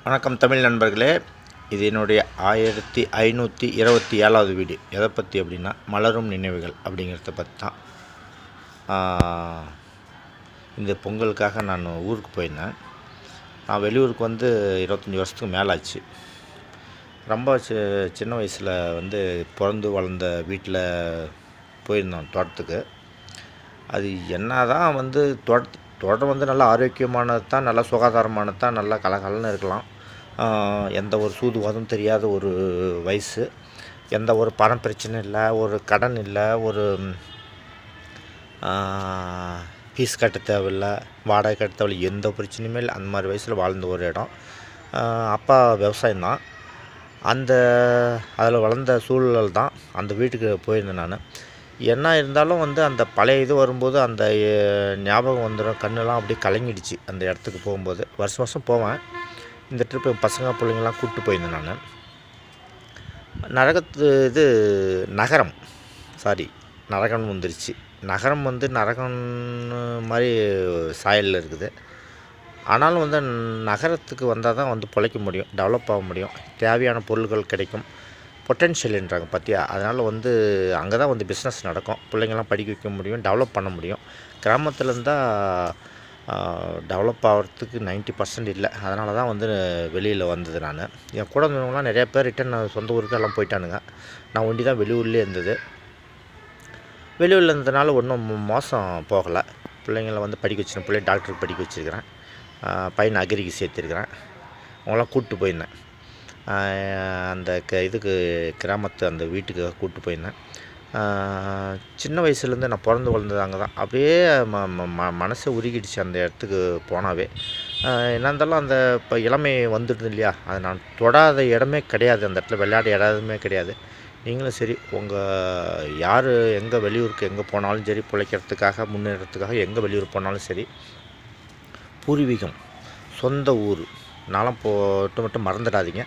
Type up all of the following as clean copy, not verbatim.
வணக்கம் தமிழ் நண்பர்களே. இது என்னுடைய 1527வது வீடியோ. எதை பற்றி அப்படின்னா மலரும் நினைவுகள் அப்படிங்கிறத பற்றி தான். இந்த பொங்கலுக்காக நான் ஊருக்கு போயிருந்தேன். நான் வெளியூருக்கு வந்து 25 வருஷத்துக்கு மேலே ஆச்சு. ரொம்ப சின்ன வயசில் வந்து பிறந்து வளர்ந்த வீட்டில் போயிருந்தோம் தோட்டத்துக்கு. அது என்ன தான் வந்து தோட்டம் வந்து நல்லா ஆரோக்கியமானது தான், நல்லா சுகாதாரமானது தான், நல்லா கலகலன்னு இருக்கலாம். எந்த ஒரு சூதுவாதும் தெரியாத ஒரு வயசு, எந்த ஒரு பணம் பிரச்சனை இல்லை, ஒரு கடன் இல்லை, ஒரு ஃபீஸ் கட்ட தேவையில்லை, வாடகை கட்ட தேவையில்லை, எந்த பிரச்சனையுமே இல்லை. அந்த மாதிரி வயசில் வாழ்ந்த ஒரு இடம். அப்பா விவசாயம்தான். அதில் வளர்ந்த சூழல் தான் அந்த வீட்டுக்கு போயிருந்தேன் நான். என்ன இருந்தாலும் வந்து அந்த பழைய இது வரும்போது அந்த ஞாபகம் வந்துடும். கண்ணெல்லாம் அப்படியே கலங்கிடுச்சு அந்த இடத்துக்கு போகும்போது. வருஷம் வருஷம் போவேன். இந்த ட்ரிப்பு பசங்க பிள்ளைங்கள்லாம் கூப்பிட்டு போயிருந்தேன் நான். நரகம் வந்துருச்சு. நகரம் வந்து நரகம் மாதிரி சாயலில் இருக்குது. ஆனாலும் வந்து நகரத்துக்கு வந்தால் தான் வந்து பிழைக்க முடியும், டெவலப் ஆக முடியும், தேவையான பொருள்கள் கிடைக்கும். பொட்டென்ஷியல்ன்றாங்க பார்த்தியா. அதனால் வந்து அங்கே தான் வந்து பிஸ்னஸ் நடக்கும், பிள்ளைங்கள்லாம் படிக்க வைக்க முடியும், டெவலப் பண்ண முடியும். கிராமத்தில் இருந்தால் டெவலப் ஆகிறதுக்கு 90% இல்லை. அதனால தான் வந்து வெளியில் வந்தது நான். என் கூட இருந்தவங்களாம் நிறையா பேர் ரிட்டன் சொந்த ஊருக்கு எல்லாம் போயிட்டானுங்க. நான் ஒண்டி தான் வெளியூர்லேயே இருந்தது. வெளியூரில் இருந்ததுனால ஒன்றும் மோசம் போகலை. பிள்ளைங்களை வந்து படிக்க வச்சுருக்கேன். பிள்ளைங்க டாக்டருக்கு படிக்க வச்சுருக்கிறேன். பையனை அக்ரிக்கு சேர்த்துருக்கிறேன். அவங்களாம் கூப்பிட்டு போயிருந்தேன். அந்த இதுக்கு கிராமத்து அந்த வீட்டுக்கு கூப்பிட்டு போயிருந்தேன். சின்ன வயசுலேருந்து நான் பிறந்து வளர்ந்தது அங்கே தான். அப்படியே மனசை உருகிடுச்சு அந்த இடத்துக்கு போனாவே. என்ன இருந்தாலும் அந்த இப்போ இளமை வந்துடுது இல்லையா, அதை நான் தொடாத இடமே கிடையாது. அந்த இடத்துல விளையாட இடமே கிடையாது. நீங்களும் சரி, யார் எங்கே வெளியூருக்கு எங்கே போனாலும் சரி, பிழைக்கிறதுக்காக முன்னேறத்துக்காக எங்கே வெளியூர் போனாலும் சரி, பூர்வீகம் சொந்த ஊர் நானும் மட்டும் மறந்துடாதீங்க.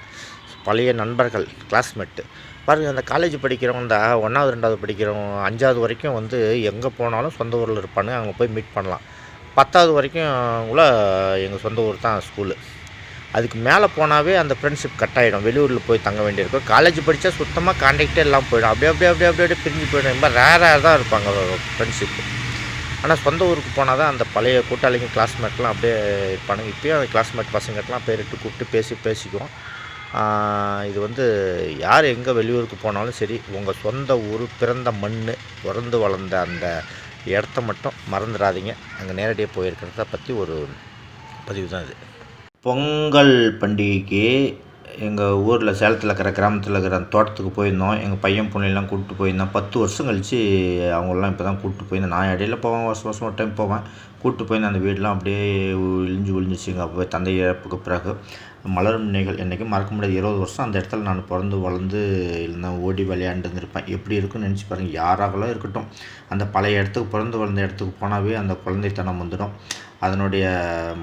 பழைய நண்பர்கள், கிளாஸ்மேட்டு பாருங்கள். அந்த காலேஜ் படிக்கிறவங்க, இந்த 1வது 2வது படிக்கிறவங்க 5வது வரைக்கும் வந்து எங்கே போனாலும் சொந்த ஊரில் இருப்பானுங்க. அங்கே போய் மீட் பண்ணலாம். 10வது வரைக்கும் கூட எங்கள் சொந்த ஊர் தான் ஸ்கூலு. அதுக்கு மேலே போனாவே அந்த ஃப்ரெண்ட்ஷிப் கட் ஆகிடும். வெளியூரில் போய் தங்க வேண்டியிருக்கும். காலேஜ் படித்தா சுத்தமாக கான்டாக்டே எல்லாம் போயிடும். அப்படியே பிரிஞ்சு போயிடும். ரொம்ப ரேராக தான் இருப்பாங்க ஃப்ரெண்ட்ஷிப்பு. ஆனால் சொந்த ஊருக்கு போனால் தான் அந்த பழைய கூட்டாளிங்க, கிளாஸ்மேட்லாம் அப்படியே இருப்பானுங்க. இப்போயும் அந்த கிளாஸ்மேட் பசங்கள்லாம் பேரிட்டு கூப்பிட்டு பேசிக்குவோம். இது வந்து யார் எங்கே வெளியூருக்கு போனாலும் சரி, உங்கள் சொந்த ஊர், பிறந்த மண், பிறந்து வளர்ந்த அந்த இடத்த மட்டும் மறந்துடாதீங்க. அங்கே நேரடியாக போயிருக்கிறத பற்றி ஒரு பதிவு தான் இது. பொங்கல் பண்டிகைக்கு எங்கள் ஊரில் சேலத்தில் இருக்கிற கிராமத்தில் இருக்கிற அந்த தோட்டத்துக்கு போயிருந்தோம். எங்கள் பையன் பொண்ணையெல்லாம் கூப்பிட்டு போயிருந்தோம். 10 வருஷம் கழித்து அவங்களெலாம் இப்போ தான் கூப்பிட்டு போயிருந்தேன். நான் இடையில போவேன், வருஷம் ஒரு டைம் போவேன். கூப்பிட்டு போயிருந்தேன். அந்த வீடெலாம் அப்படியே ஒழிஞ்சிச்சுங்க. அப்போ தந்தை இழப்புக்கு பிறகு மலரும் நினைவுகள் என்றைக்கும் மறக்க முடியாது. 20 வருஷம் அந்த இடத்துல நான் பிறந்து வளர்ந்து இல்லைன்னா ஓடி விளையாண்டுருப்பேன். எப்படி இருக்குன்னு நினச்சி பாருங்கள். யாராகலாம் இருக்கட்டும், அந்த பழைய இடத்துக்கு பிறந்து வளர்ந்த இடத்துக்கு போனாவே அந்த குழந்தைத்தனம் வந்துடும். அதனுடைய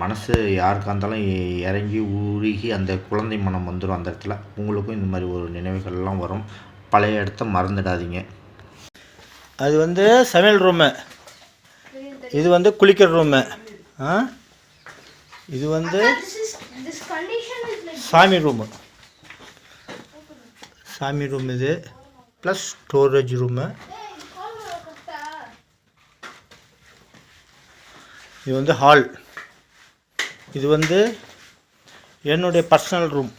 மனசு யாருக்காக இருந்தாலும் இறங்கி உருகி அந்த குழந்தை மனம் வந்துடும் அந்த இடத்துல. உங்களுக்கும் இந்த மாதிரி ஒரு நினைவுகள்லாம் வரும். பழைய இடத்த மறந்துடாதீங்க. அது வந்து சமையல் ரூமு, இது வந்து குளிக்கிற ரூமு, இது வந்து சாமி ரூமு. இது ப்ளஸ் ஸ்டோரேஜ் ரூமு. இது வந்து ஹால். இது வந்து என்னுடைய பர்சனல் ரூம்.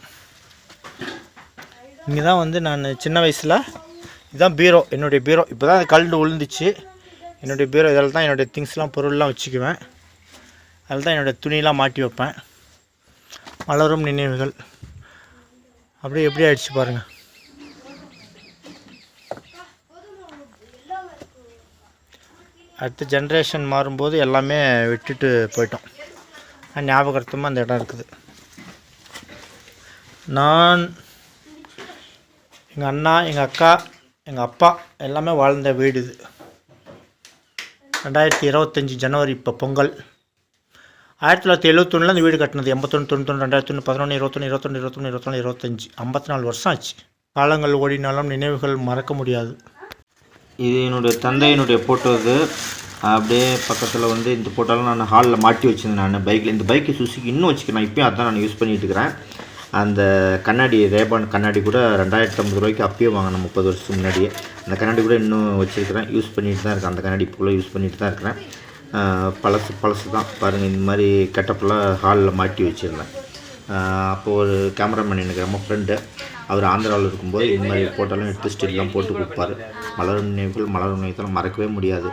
இங்கே தான் வந்து நான் சின்ன வயசில், இதுதான் பீரோ, என்னுடைய பீரோ. இப்போ தான் அது கல்டு விழுந்துச்சு. என்னுடைய பீரோ இதில் தான் என்னுடைய திங்ஸ்லாம், பொருள்லாம் வச்சுக்குவேன். அதில் தான் என்னுடைய துணியெலாம் மாட்டி வைப்பேன். மலரும் நினைவுகள். அப்படியே எப்படி ஆயிடுச்சு பாருங்கள். அடுத்த ஜென்ரேஷன் மாறும்போது எல்லாமே விட்டுட்டு போயிட்டோம். ஞாபகார்த்தமாக அந்த இடம் இருக்குது. நான், எங்கள் அண்ணா, எங்கள் அக்கா, எங்கள் அப்பா எல்லாமே வாழ்ந்த வீடு இது. 2025 ஜனவரி இப்போ பொங்கல். 1971 இந்த வீடு கட்டினது. 81, 91, 2001, 11, 21, 21, 25 54 வருஷம் ஆச்சு. காலங்கள் ஓடினாலும் நினைவுகள் மறக்க முடியாது. இது என்னுடைய தந்தையினுடைய ஃபோட்டோ. இது அப்படியே பக்கத்தில் வந்து இந்த ஃபோட்டோலாம் நான் ஹாலில் மாட்டி வச்சுருந்தேன். நான் பைக்கில், இந்த பைக்கு சுசுக்கி இன்னும் வச்சுக்கிறேன். இப்போயும் அதான் நான் யூஸ் பண்ணிகிட்டு இருக்கிறேன். அந்த கண்ணாடி ரேபான் கண்ணாடி கூட 2050 ரூபாய்க்கு அப்பயே வாங்கினேன் 30 வருஷத்துக்கு முன்னாடியே. அந்த கண்ணாடி கூட இன்னும் வச்சுருக்கிறேன், யூஸ் பண்ணிட்டு தான் இருக்கேன். அந்த கண்ணாடி இப்போ யூஸ் பண்ணிட்டு தான் இருக்கிறேன். பழசு தான் பாருங்கள். இந்த மாதிரி கெட்டப்பெல்லாம் ஹாலில் மாட்டி வச்சுருந்தேன். அப்போது ஒரு கேமராமேன் எனக்கு ரொம்ப ஃப்ரெண்டு, அவர் ஆந்திராவில் இருக்கும்போது இந்த மாதிரி ஃபோட்டோலாம் எடுத்து ஸ்டில்லாம் போட்டு கொடுப்பாரு. மலரும் நினைவுகள் மறக்கவே முடியாது.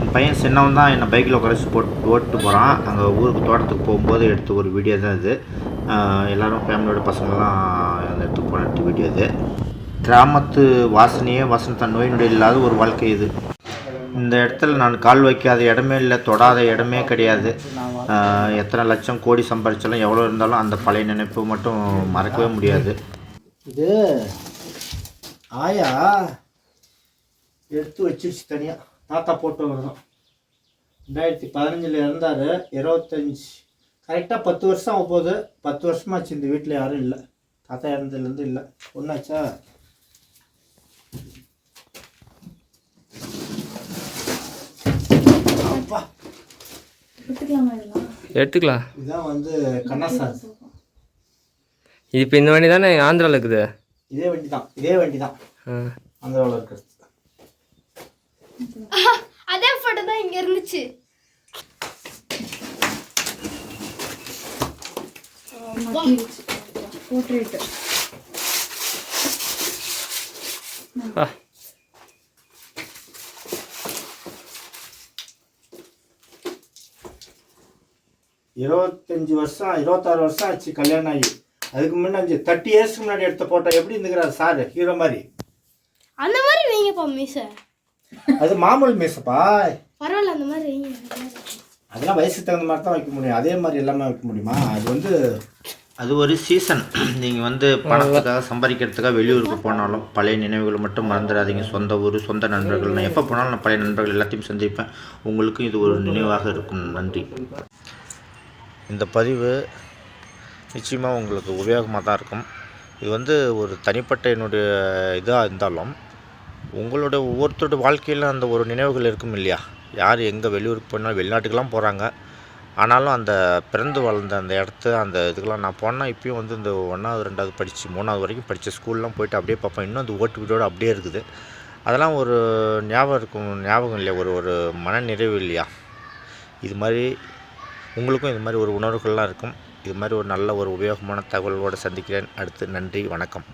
என் பையன் சின்னவன் தான் என்னை பைக்கில் உட்காரச்சு ஓட்டு போகிறான். அங்கே ஊருக்கு தோட்டத்துக்கு போகும்போது எடுத்த ஒரு வீடியோ தான் இது. எல்லோரும் ஃபேமிலியோட பசங்கள்லாம் அந்த இடத்துக்கு போன வீடியோ இது. கிராமத்து வாசனையே வசந்த நோய் நொடி இல்லாத ஒரு வாழ்க்கை இது. இந்த இடத்துல நான் கால் வைக்காத இடமே இல்லை, தொடாத இடமே கிடையாது. எத்தனை லட்சம் கோடி சம்பாதிச்சாலும் எவ்வளோ இருந்தாலும் அந்த பழைய நினைப்பு மட்டும் மறக்கவே முடியாது. இது ஆயா எடுத்து வச்சிருச்சு தனியாக, தாத்தா போட்டு வரணும். 2015 இறந்தார், 25 கரெக்டாக 10 வருஷம் ஆக போகுது. 10 வருஷமாச்சு இந்த வீட்டில் யாரும் இல்லை. தாத்தா இறந்ததுலேருந்து இல்லை. ஒன்றாச்சா? எடுத்துக்கலாம். இதுதான் வந்து கண்ணாசார். இது இப்போ இந்த வண்டி தானே ஆந்திராவில் இருக்குது? இதே வண்டி தான் ஆந்திராவில் இருக்கிறது. அதே ஃபோட்டோ தான் இங்கே இருந்துச்சு. போர்ட்ரேட். ஆ 25 வருஷம் 26 வருஷம் ஆச்சு கல்யாணம் ஆகி. அதுக்கு முன்னாடி 30 இயர்ஸ்க்கு முன்னாடி எடுத்த போட்டோ எப்படி இருந்துக்கிறார் சார், ஹீரோ மாதிரி. அந்த மாதிரி வைங்கப்பா மீச. அது மாமூல் மீசப்பா. பரவாயில்ல, அந்த மாதிரி வைங்க. அதெல்லாம் வயசுக்கு தகுந்த மாதிரி தான் வைக்க முடியும், அதே மாதிரி எல்லாமே வைக்க முடியுமா? அது ஒரு சீசன். நீங்கள் வந்து பணத்துக்காக சம்பாதிக்கிறதுக்காக வெளியூருக்கு போனாலும் பழைய நினைவுகள் மட்டும் மறந்துடாதீங்க. சொந்த ஊர், சொந்த நண்பர்கள். நான் எப்போ போனாலும் நான் பழைய நண்பர்கள் எல்லாத்தையும் சந்திப்பேன். உங்களுக்கும் இது ஒரு நினைவாக இருக்கும். நன்றி. இந்த பதிவு நிச்சயமாக உங்களுக்கு உபயோகமாக தான் இருக்கும். இது வந்து ஒரு தனிப்பட்ட என்னுடைய இதாக இருந்தாலும் உங்களோட ஒவ்வொருத்தரோட வாழ்க்கையில் அந்த ஒரு நினைவுகள் இருக்கும் இல்லையா? யார் எங்கே வெளியூருக்கு போனால், வெளிநாட்டுக்கெல்லாம் போகிறாங்க, ஆனாலும் அந்த பிறந்து வளர்ந்த அந்த இடத்த அந்த இதுக்கெல்லாம் நான் போனால் இப்போயும் வந்து இந்த 1வது 2வது படித்து 3வது வரைக்கும் படித்த ஸ்கூல்லாம் போய்ட்டு அப்படியே பார்ப்பேன். இன்னும் அந்த ஓட்டு வீடோடு அப்படியே இருக்குது. அதெல்லாம் ஒரு ஞாபகம் இல்லையா? ஒரு மன நிறைவு இல்லையா? இது மாதிரி உங்களுக்கும் இது மாதிரி ஒரு உணர்வுகள்லாம் இருக்கும். இது மாதிரி ஒரு நல்ல ஒரு உபயோகமான தகவலோடு சந்திக்கிறேன். அடுத்து நன்றி, வணக்கம்.